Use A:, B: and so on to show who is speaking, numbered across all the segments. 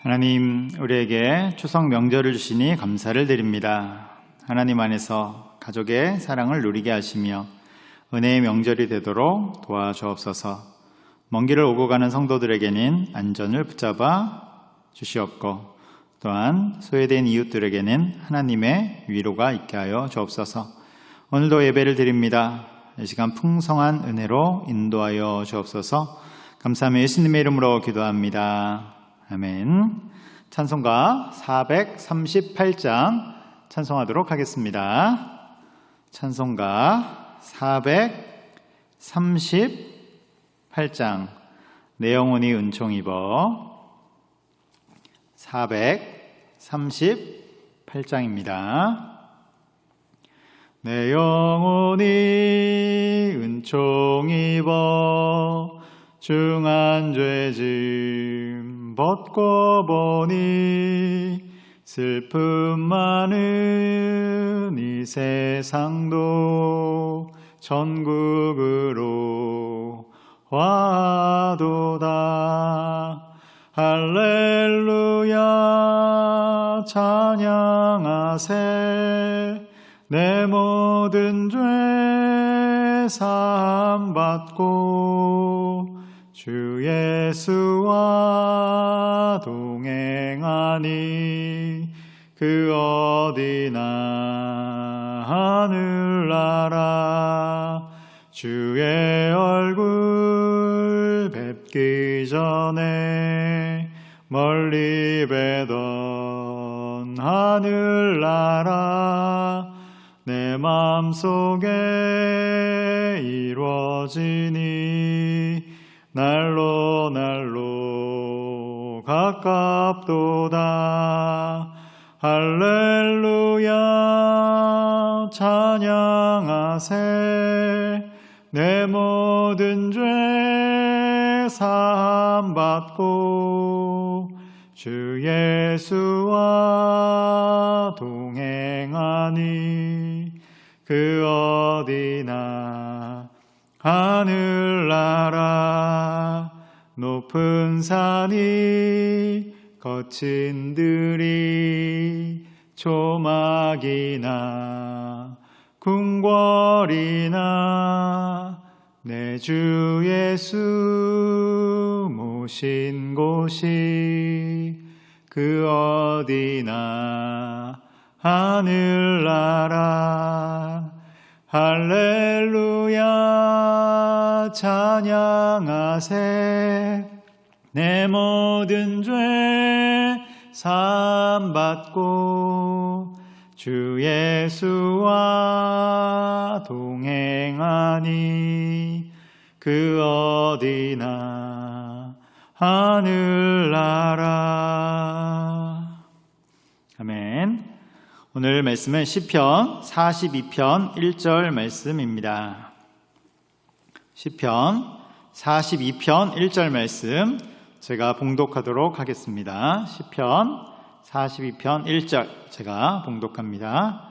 A: 하나님, 우리에게 추석 명절을 주시니 감사를 드립니다. 하나님 안에서 가족의 사랑을 누리게 하시며 은혜의 명절이 되도록 도와주옵소서. 먼 길을 오고 가는 성도들에게는 안전을 붙잡아 주시옵고, 또한 소외된 이웃들에게는 하나님의 위로가 있게 하여 주옵소서. 오늘도 예배를 드립니다. 이 시간 풍성한 은혜로 인도하여 주옵소서. 감사하며 예수님의 이름으로 기도합니다. 아멘. 찬송가 438장 찬송하도록 하겠습니다. 찬송가 438장 내 영혼이 은총 입어 438장입니다. 내 영혼이 은총 입어 중한 죄짐 벗고 보니 슬픔 많은 이 세상도 천국으로 와도다. 할렐루야 찬양하세. 내 모든 죄 사함 받고 주 예수와 동행하니 그 어디나 하늘나라. 주의 얼굴 뵙기 전에 멀리 뵈던 하늘나라. 내 마음속에 이루어지니 날로 날로 가깝도다. 할렐루야 찬양하세. 내 모든 죄 사함 받고 주 예수와 동행하니 그 어디나 하늘나라. 높은 산이 거친 들이 조막이나 궁궐이나 내 주 예수 모신 곳이 그 어디나 하늘나라. 할렐루야 찬양하세. 내 모든 죄 사함 받고 주 예수와 동행하니 그 어디나 하늘나라. 아멘. 오늘 말씀은 시편 42편 1절 말씀입니다. 시편 42편 1절 말씀 제가 봉독하도록 하겠습니다. 시편 42편 1절 제가 봉독합니다.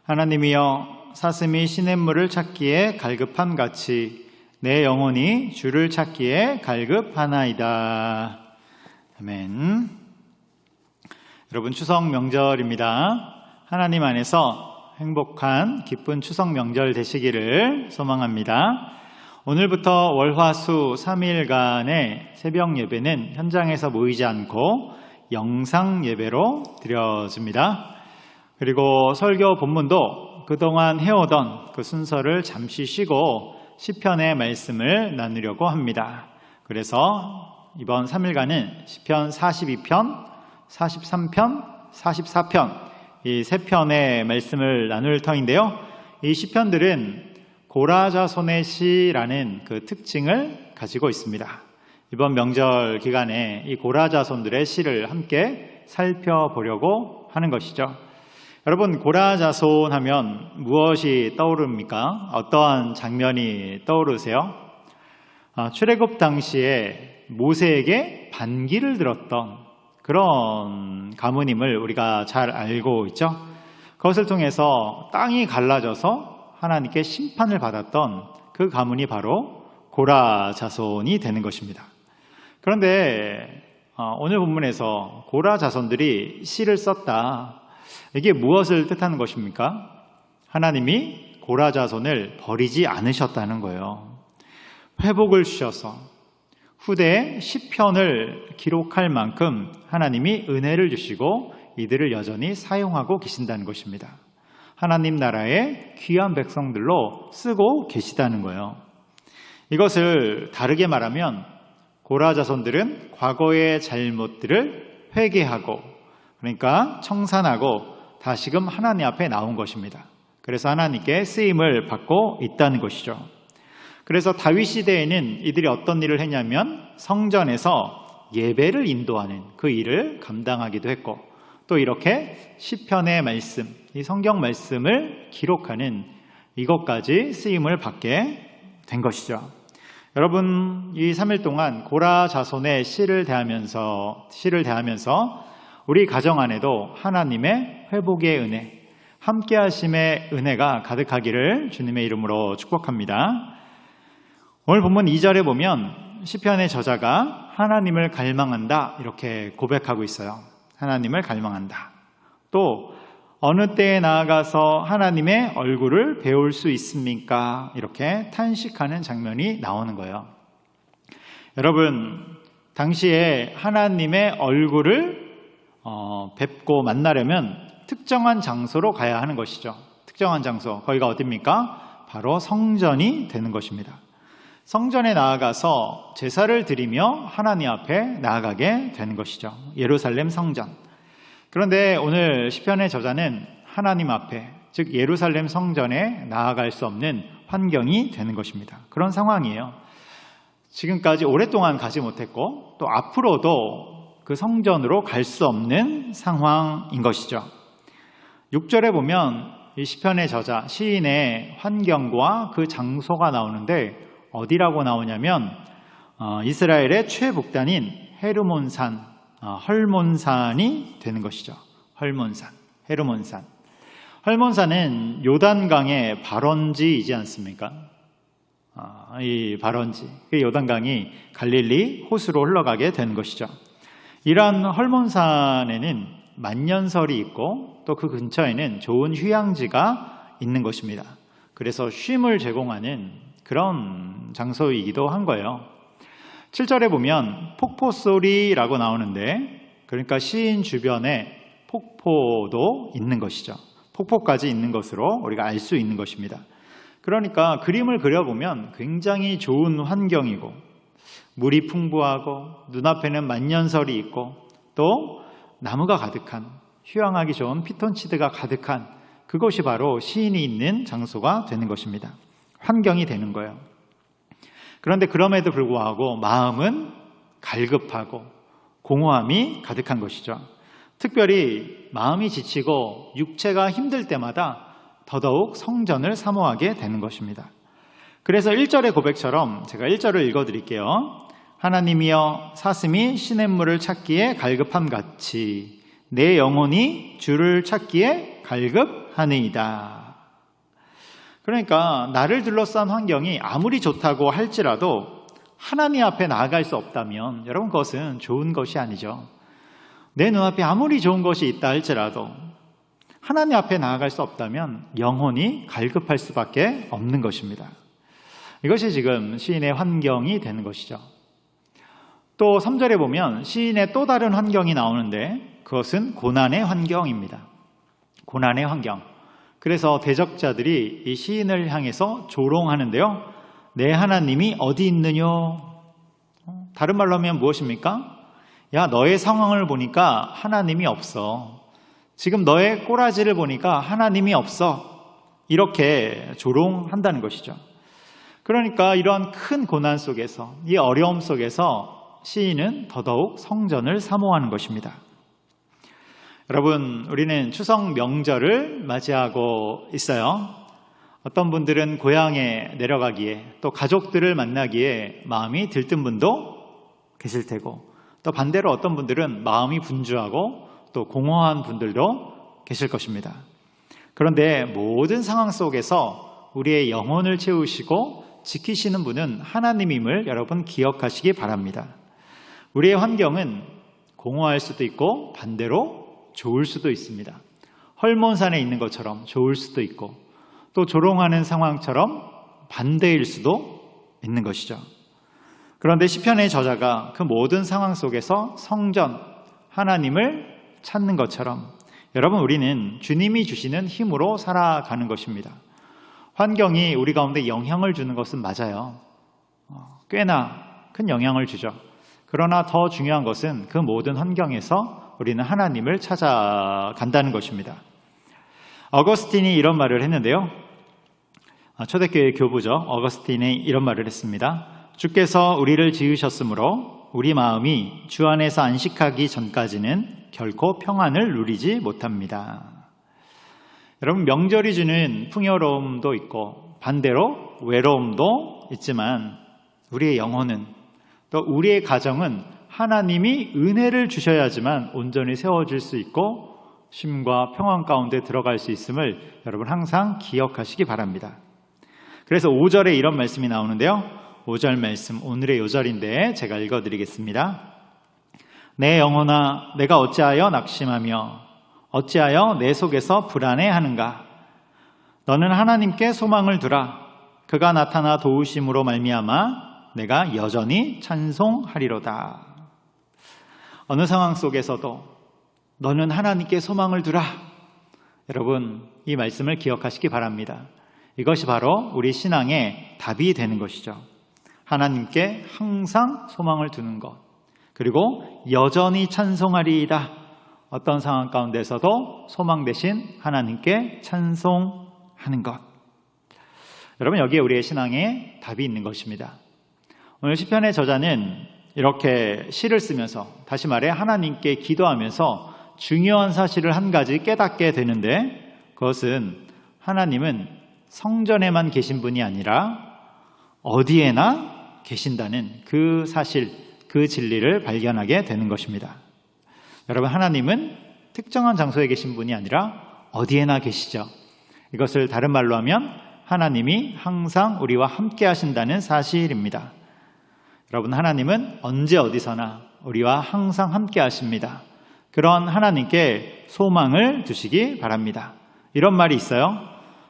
A: 하나님이여, 사슴이 시냇물을 찾기에 갈급함같이 내 영혼이 주를 찾기에 갈급하나이다. 아멘. 여러분, 추석 명절입니다. 하나님 안에서 행복한 기쁜 추석 명절 되시기를 소망합니다. 오늘부터 월화수 3일간의 새벽 예배는 현장에서 모이지 않고 영상 예배로 드려집니다. 그리고 설교 본문도 그동안 해오던 그 순서를 잠시 쉬고 시편의 말씀을 나누려고 합니다. 그래서 이번 3일간은 시편 42편, 43편, 44편 이 세 편의 말씀을 나눌 터인데요. 이 시편들은 고라자손의 시라는 그 특징을 가지고 있습니다. 이번 명절 기간에 이 고라자손들의 시를 함께 살펴보려고 하는 것이죠. 여러분, 고라자손 하면 무엇이 떠오릅니까? 어떠한 장면이 떠오르세요? 출애굽 당시에 모세에게 반기를 들었던 그런 가문임을 우리가 잘 알고 있죠. 그것을 통해서 땅이 갈라져서 하나님께 심판을 받았던 그 가문이 바로 고라 자손이 되는 것입니다. 그런데 오늘 본문에서 고라 자손들이 시를 썼다. 이게 무엇을 뜻하는 것입니까? 하나님이 고라 자손을 버리지 않으셨다는 거예요. 회복을 주셔서 후대에 시편을 기록할 만큼 하나님이 은혜를 주시고 이들을 여전히 사용하고 계신다는 것입니다. 하나님 나라의 귀한 백성들로 쓰고 계시다는 거예요. 이것을 다르게 말하면 고라 자손들은 과거의 잘못들을 회개하고, 그러니까 청산하고 다시금 하나님 앞에 나온 것입니다. 그래서 하나님께 쓰임을 받고 있다는 것이죠. 그래서 다윗 시대에는 이들이 어떤 일을 했냐면 성전에서 예배를 인도하는 그 일을 감당하기도 했고, 또 이렇게 시편의 말씀, 이 성경 말씀을 기록하는 이것까지 쓰임을 받게 된 것이죠. 여러분, 이 3일 동안 고라 자손의 시를 대하면서 우리 가정 안에도 하나님의 회복의 은혜, 함께 하심의 은혜가 가득하기를 주님의 이름으로 축복합니다. 오늘 본문 2절에 보면 시편의 저자가 하나님을 갈망한다 이렇게 고백하고 있어요. 하나님을 갈망한다. 또 어느 때에 나아가서 하나님의 얼굴을 배울 수 있습니까? 이렇게 탄식하는 장면이 나오는 거예요. 여러분, 당시에 하나님의 얼굴을 뵙고 만나려면 특정한 장소로 가야 하는 것이죠. 특정한 장소, 거기가 어디입니까? 바로 성전이 되는 것입니다. 성전에 나아가서 제사를 드리며 하나님 앞에 나아가게 되는 것이죠. 예루살렘 성전. 그런데 오늘 시편의 저자는 하나님 앞에, 즉 예루살렘 성전에 나아갈 수 없는 환경이 되는 것입니다. 그런 상황이에요. 지금까지 오랫동안 가지 못했고 또 앞으로도 그 성전으로 갈 수 없는 상황인 것이죠. 6절에 보면 이 시편의 저자, 시인의 환경과 그 장소가 나오는데 어디라고 나오냐면 이스라엘의 최북단인 헤르몬산, 헐몬산이 되는 것이죠. 헐몬산, 헤르몬산. 헐몬산은 요단강의 발원지이지 않습니까? 이 발원지, 그 요단강이 갈릴리 호수로 흘러가게 되는 것이죠. 이러한 헐몬산에는 만년설이 있고 또 그 근처에는 좋은 휴양지가 있는 것입니다. 그래서 쉼을 제공하는 그런 장소이기도 한 거예요. 7절에 보면 폭포소리라고 나오는데, 그러니까 시인 주변에 폭포도 있는 것이죠. 폭포까지 있는 것으로 우리가 알 수 있는 것입니다. 그러니까 그림을 그려보면 굉장히 좋은 환경이고 물이 풍부하고 눈앞에는 만년설이 있고 또 나무가 가득한, 휴양하기 좋은 피톤치드가 가득한 그것이 바로 시인이 있는 장소가 되는 것입니다. 환경이 되는 거예요. 그런데 그럼에도 불구하고 마음은 갈급하고 공허함이 가득한 것이죠. 특별히 마음이 지치고 육체가 힘들 때마다 더더욱 성전을 사모하게 되는 것입니다. 그래서 1절의 고백처럼 제가 1절을 읽어드릴게요. 하나님이여 사슴이 시냇물을 찾기에 갈급함 같이 내 영혼이 주를 찾기에 갈급하느이다. 그러니까 나를 둘러싼 환경이 아무리 좋다고 할지라도 하나님 앞에 나아갈 수 없다면 여러분 그것은 좋은 것이 아니죠. 내 눈앞에 아무리 좋은 것이 있다 할지라도 하나님 앞에 나아갈 수 없다면 영혼이 갈급할 수밖에 없는 것입니다. 이것이 지금 시인의 환경이 되는 것이죠. 또 3절에 보면 시인의 또 다른 환경이 나오는데 그것은 고난의 환경입니다. 고난의 환경. 그래서 대적자들이 이 시인을 향해서 조롱하는데요. 내 하나님이 어디 있느냐? 다른 말로 하면 무엇입니까? 야, 너의 상황을 보니까 하나님이 없어. 지금 너의 꼬라지를 보니까 하나님이 없어. 이렇게 조롱한다는 것이죠. 그러니까 이러한 큰 고난 속에서, 이 어려움 속에서 시인은 더더욱 성전을 사모하는 것입니다. 여러분, 우리는 추석 명절을 맞이하고 있어요. 어떤 분들은 고향에 내려가기에 또 가족들을 만나기에 마음이 들뜬 분도 계실 테고 또 반대로 어떤 분들은 마음이 분주하고 또 공허한 분들도 계실 것입니다. 그런데 모든 상황 속에서 우리의 영혼을 채우시고 지키시는 분은 하나님임을 여러분 기억하시기 바랍니다. 우리의 환경은 공허할 수도 있고 반대로 좋을 수도 있습니다. 헐몬산에 있는 것처럼 좋을 수도 있고 또 조롱하는 상황처럼 반대일 수도 있는 것이죠. 그런데 시편의 저자가 그 모든 상황 속에서 성전, 하나님을 찾는 것처럼 여러분 우리는 주님이 주시는 힘으로 살아가는 것입니다. 환경이 우리 가운데 영향을 주는 것은 맞아요. 꽤나 큰 영향을 주죠. 그러나 더 중요한 것은 그 모든 환경에서 우리는 하나님을 찾아간다는 것입니다. 어거스틴이 이런 말을 했는데요. 초대교회 교부죠. 어거스틴이 이런 말을 했습니다. 주께서 우리를 지으셨으므로 우리 마음이 주 안에서 안식하기 전까지는 결코 평안을 누리지 못합니다. 여러분 명절이 주는 풍요로움도 있고 반대로 외로움도 있지만 우리의 영혼은 또 우리의 가정은 하나님이 은혜를 주셔야지만 온전히 세워질 수 있고 쉼과 평안 가운데 들어갈 수 있음을 여러분 항상 기억하시기 바랍니다. 그래서 5절에 이런 말씀이 나오는데요. 5절 말씀 오늘의 요절인데 제가 읽어드리겠습니다. 내 영혼아 내가 어찌하여 낙심하며 어찌하여 내 속에서 불안해하는가. 너는 하나님께 소망을 두라. 그가 나타나 도우심으로 말미암아 내가 여전히 찬송하리로다. 어느 상황 속에서도 너는 하나님께 소망을 두라. 여러분 이 말씀을 기억하시기 바랍니다. 이것이 바로 우리 신앙의 답이 되는 것이죠. 하나님께 항상 소망을 두는 것, 그리고 여전히 찬송하리이다. 어떤 상황 가운데서도 소망 대신 하나님께 찬송하는 것. 여러분 여기에 우리의 신앙의 답이 있는 것입니다. 오늘 시편의 저자는 이렇게 시를 쓰면서 다시 말해 하나님께 기도하면서 중요한 사실을 한 가지 깨닫게 되는데 그것은 하나님은 성전에만 계신 분이 아니라 어디에나 계신다는 그 사실, 그 진리를 발견하게 되는 것입니다. 여러분 하나님은 특정한 장소에 계신 분이 아니라 어디에나 계시죠. 이것을 다른 말로 하면 하나님이 항상 우리와 함께 하신다는 사실입니다. 여러분 하나님은 언제 어디서나 우리와 항상 함께 하십니다. 그런 하나님께 소망을 두시기 바랍니다. 이런 말이 있어요.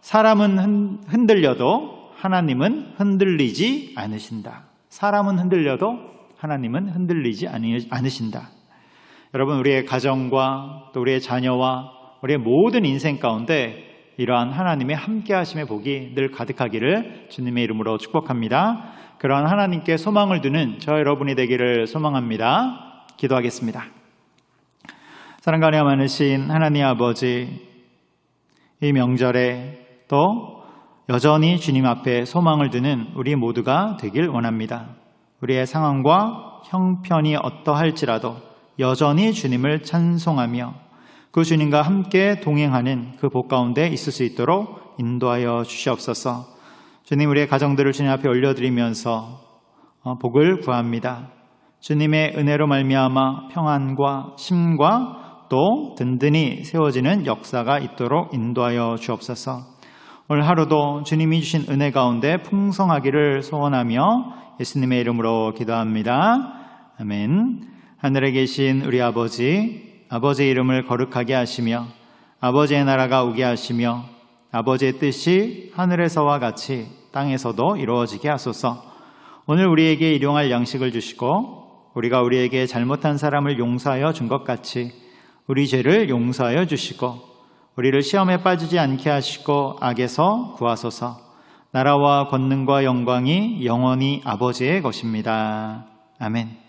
A: 사람은 흔들려도 하나님은 흔들리지 않으신다. 사람은 흔들려도 하나님은 흔들리지 않으신다. 여러분 우리의 가정과 또 우리의 자녀와 우리의 모든 인생 가운데 이러한 하나님의 함께 하심의 복이 늘 가득하기를 주님의 이름으로 축복합니다. 그러한 하나님께 소망을 두는 저 여러분이 되기를 소망합니다. 기도하겠습니다. 사랑과 은혜가 많으신 하나님 아버지, 이 명절에 또 여전히 주님 앞에 소망을 두는 우리 모두가 되길 원합니다. 우리의 상황과 형편이 어떠할지라도 여전히 주님을 찬송하며 그 주님과 함께 동행하는 그 복 가운데 있을 수 있도록 인도하여 주시옵소서. 주님 우리의 가정들을 주님 앞에 올려드리면서 복을 구합니다. 주님의 은혜로 말미암아 평안과 쉼과 또 든든히 세워지는 역사가 있도록 인도하여 주옵소서. 오늘 하루도 주님이 주신 은혜 가운데 풍성하기를 소원하며 예수님의 이름으로 기도합니다. 아멘. 하늘에 계신 우리 아버지, 아버지의 이름을 거룩하게 하시며 아버지의 나라가 오게 하시며 아버지의 뜻이 하늘에서와 같이 땅에서도 이루어지게 하소서. 오늘 우리에게 일용할 양식을 주시고 우리가 우리에게 잘못한 사람을 용서하여 준 것 같이 우리 죄를 용서하여 주시고 우리를 시험에 빠지지 않게 하시고 악에서 구하소서. 나라와 권능과 영광이 영원히 아버지의 것입니다. 아멘.